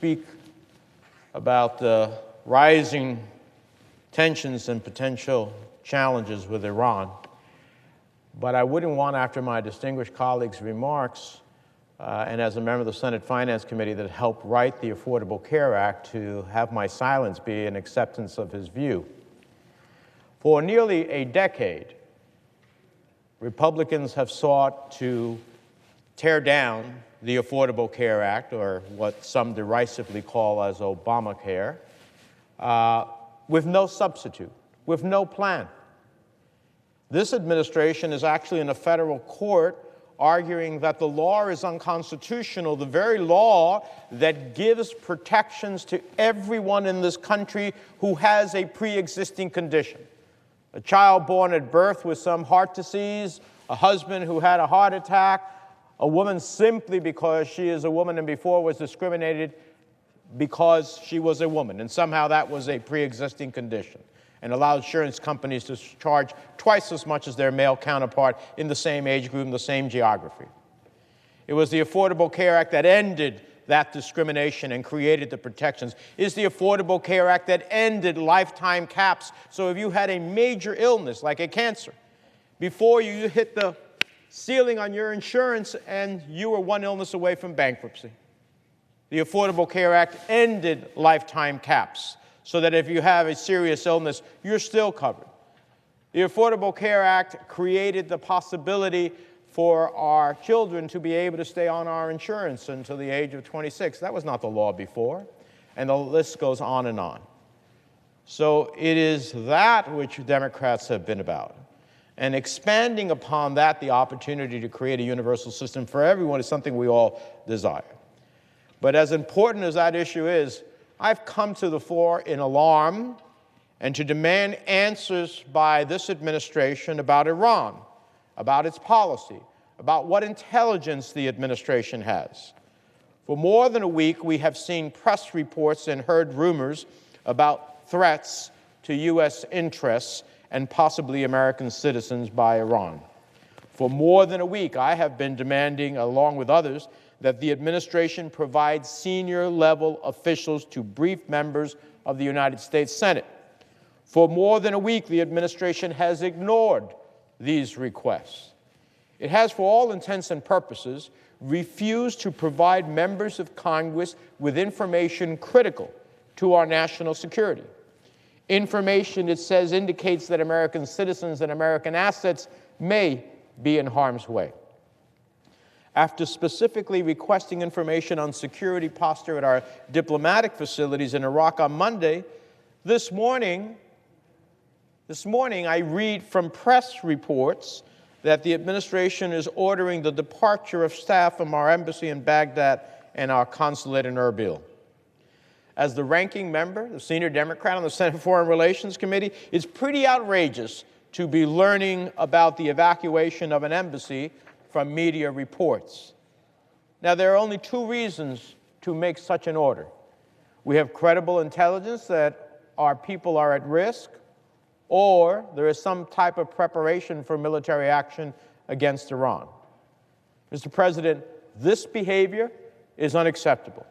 speak about the rising tensions and potential challenges with Iran, but I wouldn't want, after my distinguished colleague's remarks, and as a member of the Senate Finance Committee that helped write the Affordable Care Act, to have my silence be an acceptance of his view. For nearly a decade, Republicans have sought to tear down the Affordable Care Act, or what some derisively call as Obamacare, with no substitute, with no plan. This administration is actually in a federal court arguing that the law is unconstitutional, the very law that gives protections to everyone in this country who has a pre-existing condition. A child born at birth with some heart disease, a husband who had a heart attack, a woman simply because she is a woman and before was discriminated because she was a woman, and somehow that was a pre-existing condition, and allowed insurance companies to charge twice as much as their male counterpart in the same age group, in the same geography. It was the Affordable Care Act that ended that discrimination and created the protections. It's the Affordable Care Act that ended lifetime caps. So if you had a major illness, like a cancer, before you hit the ceiling on your insurance and you were one illness away from bankruptcy. The Affordable Care Act ended lifetime caps so that if you have a serious illness, you're still covered. The Affordable Care Act created the possibility for our children to be able to stay on our insurance until the age of 26. That was not the law before, and the list goes on and on. So it is that which Democrats have been about. And expanding upon that, the opportunity to create a universal system for everyone is something we all desire. But as important as that issue is, I've come to the floor in alarm and to demand answers by this administration about Iran, about its policy, about what intelligence the administration has. For more than a week, we have seen press reports and heard rumors about threats to U.S. interests and possibly American citizens by Iran. For more than a week, I have been demanding, along with others, that the administration provide senior-level officials to brief members of the United States Senate. For more than a week, the administration has ignored these requests. It has, for all intents and purposes, refused to provide members of Congress with information critical to our national security. Information, it says, indicates that American citizens and American assets may be in harm's way. After specifically requesting information on security posture at our diplomatic facilities in Iraq on Monday, this morning I read from press reports that the administration is ordering the departure of staff from our embassy in Baghdad and our consulate in Erbil. As the ranking member, the senior Democrat on the Senate Foreign Relations Committee, it's pretty outrageous to be learning about the evacuation of an embassy from media reports. Now, there are only two reasons to make such an order. We have credible intelligence that our people are at risk, or there is some type of preparation for military action against Iran. Mr. President, this behavior is unacceptable.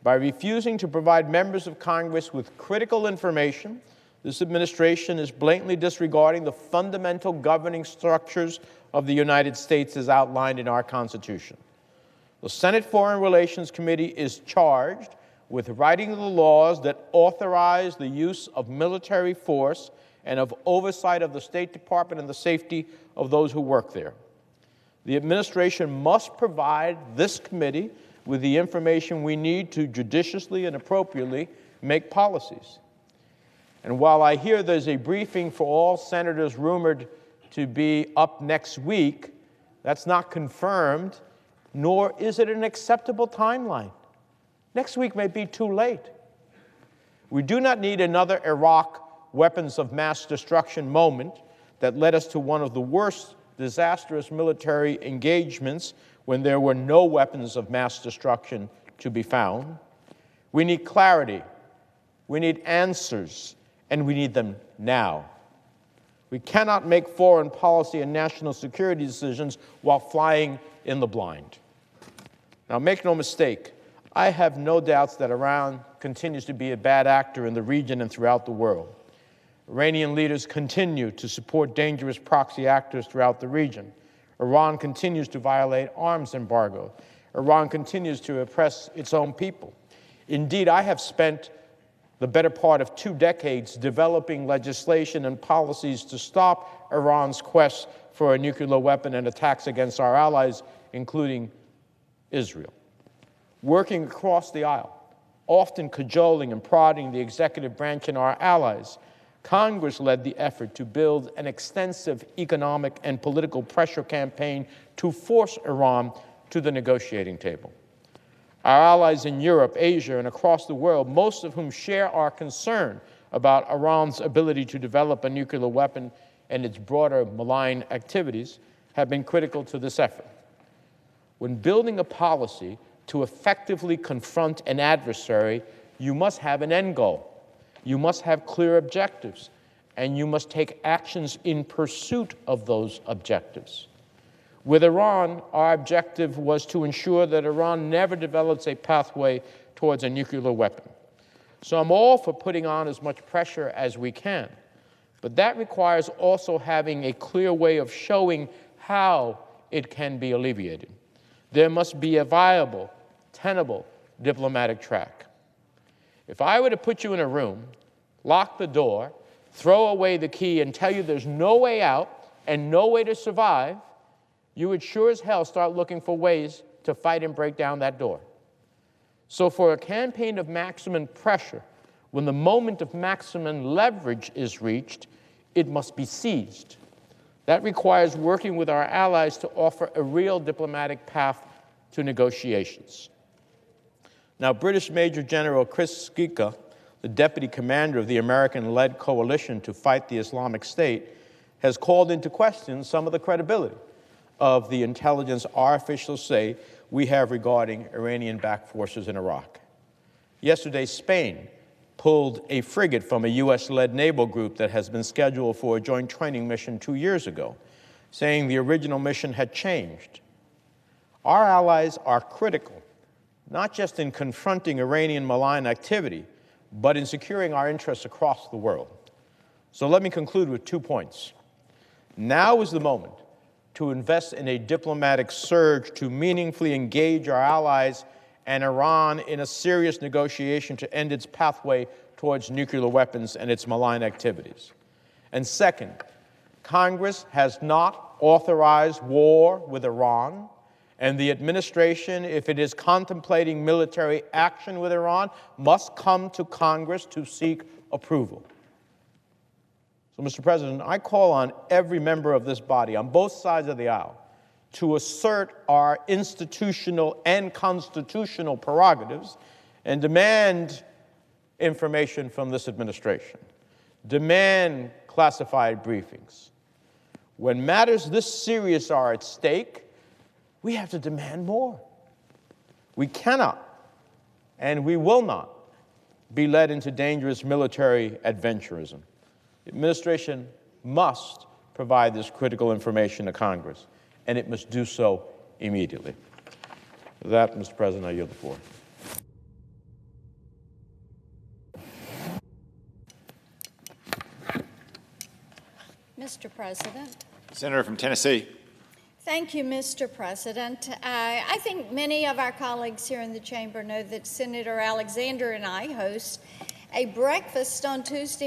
By refusing to provide members of Congress with critical information, this administration is blatantly disregarding the fundamental governing structures of the United States as outlined in our Constitution. The Senate Foreign Relations Committee is charged with writing the laws that authorize the use of military force and of oversight of the State Department and the safety of those who work there. The administration must provide this committee with the information we need to judiciously and appropriately make policies. And while I hear there's a briefing for all senators rumored to be up next week, that's not confirmed, nor is it an acceptable timeline. Next week may be too late. We do not need another Iraq weapons of mass destruction moment that led us to one of the worst disastrous military engagements when there were no weapons of mass destruction to be found. We need clarity, we need answers, and we need them now. We cannot make foreign policy and national security decisions while flying in the blind. Now, make no mistake, I have no doubts that Iran continues to be a bad actor in the region and throughout the world. Iranian leaders continue to support dangerous proxy actors throughout the region. Iran continues to violate arms embargo. Iran continues to oppress its own people. Indeed, I have spent the better part of 2 decades developing legislation and policies to stop Iran's quest for a nuclear weapon and attacks against our allies, including Israel. Working across the aisle, often cajoling and prodding the executive branch and our allies, Congress led the effort to build an extensive economic and political pressure campaign to force Iran to the negotiating table. Our allies in Europe, Asia, and across the world, most of whom share our concern about Iran's ability to develop a nuclear weapon and its broader malign activities, have been critical to this effort. When building a policy to effectively confront an adversary, you must have an end goal. You must have clear objectives, and you must take actions in pursuit of those objectives. With Iran, our objective was to ensure that Iran never develops a pathway towards a nuclear weapon. So I'm all for putting on as much pressure as we can, but that requires also having a clear way of showing how it can be alleviated. There must be a viable, tenable diplomatic track. If I were to put you in a room, lock the door, throw away the key, and tell you there's no way out and no way to survive, you would sure as hell start looking for ways to fight and break down that door. So for a campaign of maximum pressure, when the moment of maximum leverage is reached, it must be seized. That requires working with our allies to offer a real diplomatic path to negotiations. Now, British Major General Chris Skika, the deputy commander of the American-led coalition to fight the Islamic State, has called into question some of the credibility of the intelligence our officials say we have regarding Iranian-backed forces in Iraq. Yesterday, Spain pulled a frigate from a U.S.-led naval group that has been scheduled for a joint training mission 2 years ago, saying the original mission had changed. Our allies are critical, not just in confronting Iranian malign activity, but in securing our interests across the world. So let me conclude with 2 points. Now is the moment to invest in a diplomatic surge to meaningfully engage our allies and Iran in a serious negotiation to end its pathway towards nuclear weapons and its malign activities. And second, Congress has not authorized war with Iran, and the administration, if it is contemplating military action with Iran, must come to Congress to seek approval. So, Mr. President, I call on every member of this body on both sides of the aisle to assert our institutional and constitutional prerogatives and demand information from this administration, demand classified briefings. When matters this serious are at stake, we have to demand more. We cannot and we will not be led into dangerous military adventurism. The administration must provide this critical information to Congress, and it must do so immediately. With that, Mr. President, I yield the floor. Mr. President. Senator from Tennessee. Thank you, Mr. President. I think many of our colleagues here in the chamber know that Senator Alexander and I host a breakfast on Tuesday